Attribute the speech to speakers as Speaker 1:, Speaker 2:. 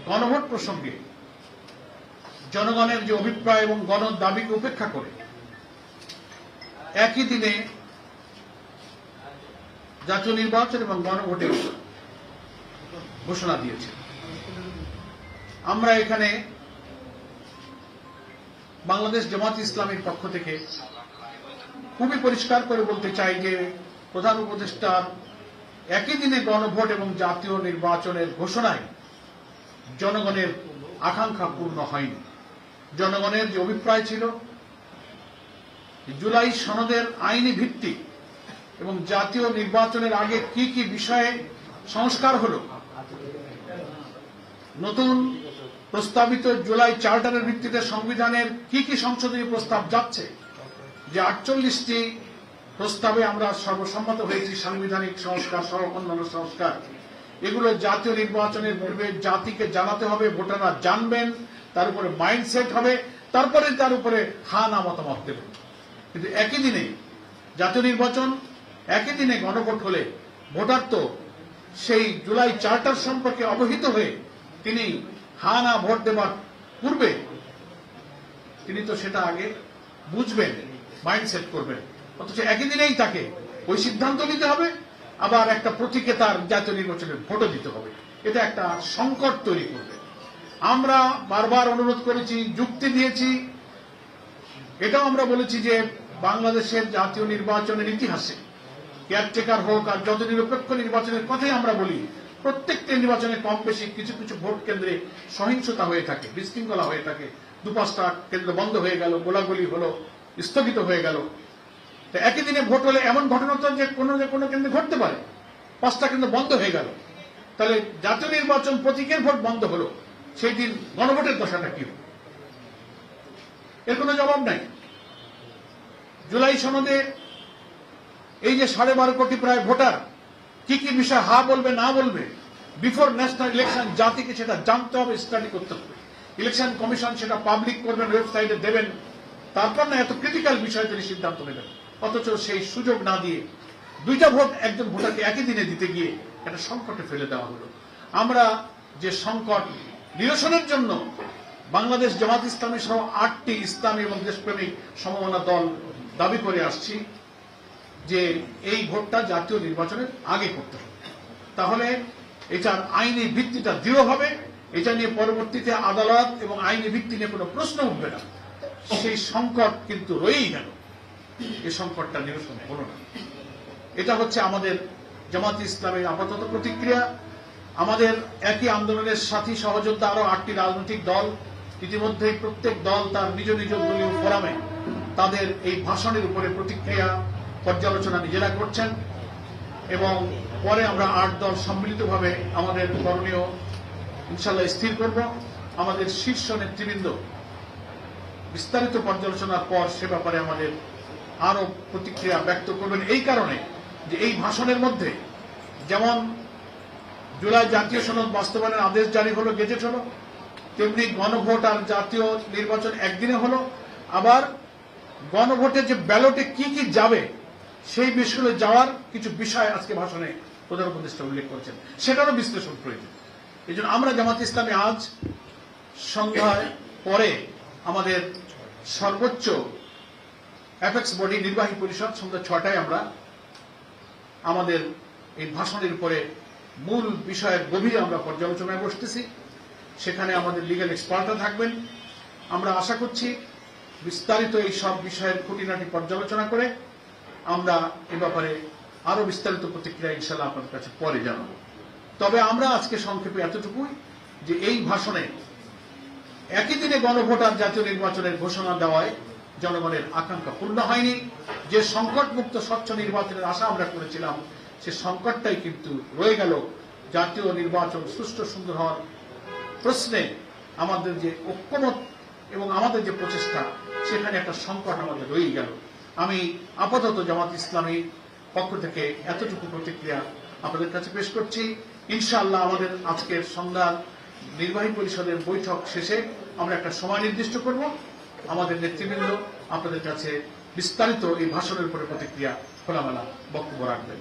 Speaker 1: গণভোট প্রসঙ্গে জনগণের যে অভিপ্রায় এবং গণ দাবিকে উপেক্ষা করে একই দিনে জাতীয় নির্বাচন এবং গণভোটের ঘোষণা দিয়েছে। আমরা এখানে বাংলাদেশ জামাত ইসলামীর পক্ষ থেকে খুবই পরিষ্কার করে বলতে চাই যে প্রধান উপদেষ্টার একই দিনে গণভোট এবং জাতীয় নির্বাচনের ঘোষণায় জনগণের আকাঙ্ক্ষা পূর্ণ হয়নি। জনগণের যে অভিপ্রায় ছিল জুলাই সনদের আইনি ভিত্তি এবং জাতীয় নির্বাচনের আগে কি কি বিষয়ে সংস্কার হলো, নতুন প্রস্তাবিত জুলাই চার্টারের ভিত্তিতে সংবিধানের কি কি সংশোধনী প্রস্তাব যাচ্ছে, যে 48টি প্রস্তাবে আমরা সর্বসম্মত হয়েছি সাংবিধানিক সংস্কার সহ অন্যান্য সংস্কার, এগুলো জাতীয় নির্বাচনের পূর্বে জাতিকে জানাতে হবে, ভোটাররা জানবেন, তার উপরে মাইন্ডসেট হবে, তারপরে তার উপরে হা না মতামত দেবেন। কিন্তু একই দিনে জাতীয় নির্বাচন, একই দিনে গণভোট হলে ভোটার তো সেই জুলাই চার্টার সম্পর্কে অবহিত হয়ে তিনি হা না ভোট দেবার পূর্বে তিনি তো সেটা আগে বুঝবেন, মাইন্ডসেট করবেন, অথচ একই দিনেই তাকে ওই সিদ্ধান্ত নিতে হবে, আবার একটা প্রতীকে তার জাতীয় নির্বাচনের ভোটও দিতে হবে। এটা একটা সংকট তৈরি করবে। আমরা বারবার অনুরোধ করেছি, যুক্তি দিয়েছি, এটাও আমরা বলেছি যে বাংলাদেশের জাতীয় নির্বাচনের ইতিহাসে কেয়ারটেকার হোক আর যত নিরপেক্ষ নির্বাচনের কথাই আমরা বলি, প্রত্যেকটি নির্বাচনে কম বেশি কিছু কিছু ভোট কেন্দ্রে সহিংসতা হয়ে থাকে, বিশৃঙ্খলা হয়ে থাকে, 2-5টা কেন্দ্র বন্ধ হয়ে গেল, গোলাগুলি হলো, স্থগিত হয়ে গেল। তো একই দিনে ভোট হলে এমন ঘটনা তো যে কোনো কেন্দ্রে ঘটতে পারে, 5টা কেন্দ্র বন্ধ হয়ে গেল, তাহলে জাতীয় নির্বাচন প্রতীকের ভোট বন্ধ হলো, সেই দিন গণভোটের দশাটা কি হবে? এর কোনো জবাব নাই। জুলাই সনদে এই যে 12.5 কোটি প্রায় ভোটার কি কি বিষয় হা বলবে না বলবে, বিফোর ন্যাশনাল ইলেকশন জাতিকে সেটা জানতে হবে, স্টাডি করতে হবে। ইলেকশন কমিশন সেটা পাবলিক করবেন, ওয়েবসাইটে দেবেন, তারপর না এত ক্রিটিক্যাল বিষয় তিনি সিদ্ধান্ত নেবেন। অথচ সেই সুযোগ না দিয়ে 2টা ভোট একজন ভোটারকে একই দিনে দিতে গিয়ে একটা সংকটে ফেলে দেওয়া হলো। আমরা যে সংকট নিরসনের জন্য বাংলাদেশ জামাত ইসলামী সহ 8টি ইসলামী এবং দেশপ্রেমিক সমমনা দল দাবি করে আসছি যে এই ভোটটা জাতীয় নির্বাচনের আগে করতে হবে, তাহলে এটার আইনি ভিত্তিটা দৃঢ় হবে, এটা নিয়ে পরবর্তীতে আদালত এবং আইনি ভিত্তি নিয়ে কোনো প্রশ্ন উঠবে না। সেই সংকট কিন্তু রয়েই গেল, এই সংকটটা নিরসন হলো না। এটা হচ্ছে আমাদের জামাত ইসলামের আপাতত প্রতিক্রিয়া। আমাদের একই আন্দোলনের সাথী সহযোদ্ধা আরো 8টি রাজনৈতিক দল ইতিমধ্যেই প্রত্যেক দল তার নিজ নিজ দলীয় ফোরামে তাদের এই ভাষণের উপরে প্রতিক্রিয়া পর্যালোচনা নিজেরা করছেন, এবং পরে আমরা 8 দল সম্মিলিতভাবে আমাদের করণীয় ইনশাল্লাহ স্থির করব। আমাদের শীর্ষ নেতৃবৃন্দ বিস্তারিত পর্যালোচনার পর সে ব্যাপারে আমাদের আরো প্রতিক্রিয়া ব্যক্ত করবেন, এই কারণে যে এই ভাষণের মধ্যে যেমন জুলাই জাতীয় সনদ বাস্তবায়নের আদেশ জারি হলো, গেজেট হলো, তেমনি গণভোট আর জাতীয় নির্বাচন একদিনে হলো, আবার গণভোটে যে ব্যালটে কি কি যাবে সেই বিষয়গুলো যাওয়ার কিছু বিষয় আজকে ভাষণে প্রধান উপদেষ্টা উল্লেখ করেছেন, সেটারও বিশ্লেষণ প্রয়োজন। এই জন্য আমরা জামাত ইসলামী আজ সন্ধ্যায় পরে আমাদের সর্বোচ্চ অ্যাপেক্স বডি নির্বাহী পরিষদ সন্ধ্যা 6টায় আমরা আমাদের এই ভাষণের উপরে মূল বিষয়ের গভীরে আমরা পর্যালোচনায় বসতেছি। সেখানে আমাদের লিগ্যাল এক্সপার্টরা থাকবেন। আমরা আশা করছি বিস্তারিত এই সব বিষয়ের খুঁটিনাটি পর্যালোচনা করে আমরা এ ব্যাপারে আরো বিস্তারিত প্রতিক্রিয়া ইনশাল্লাহ আপনাদের কাছে পরে জানাবো। তবে আমরা আজকে সংক্ষেপে এতটুকুই যে এই ভাষণে একই দিনে গণভোট আর জাতীয় নির্বাচনের ঘোষণা দেওয়ায় জনগণের আকাঙ্ক্ষা পূর্ণ হয়নি। যে সংকট মুক্ত স্বচ্ছ নির্বাচনের আশা আমরা করেছিলাম সে সংকটটাই কিন্তু রয়ে গেল। জাতীয় নির্বাচন সুষ্ঠু সুন্দর হওয়ার প্রশ্নে আমাদের যে ঐক্যমত এবং আমাদের যে প্রচেষ্টা সেখানে একটা সংকট আমাদের রয়ে গেল। আমি আপাতত জামাত ইসলামী পক্ষ থেকে এতটুকু প্রতিক্রিয়া আপনাদের কাছে পেশ করছি। ইনশাআল্লাহ আমাদের আজকের সন্ধ্যার নির্বাহী পরিষদের বৈঠক শেষে আমরা একটা সময় নির্দিষ্ট করব, আমাদের নেতৃবৃন্দ আপনাদের কাছে বিস্তারিত এই ভাষণের উপরে প্রতিক্রিয়া খোলামেলা বক্তব্য রাখবেন।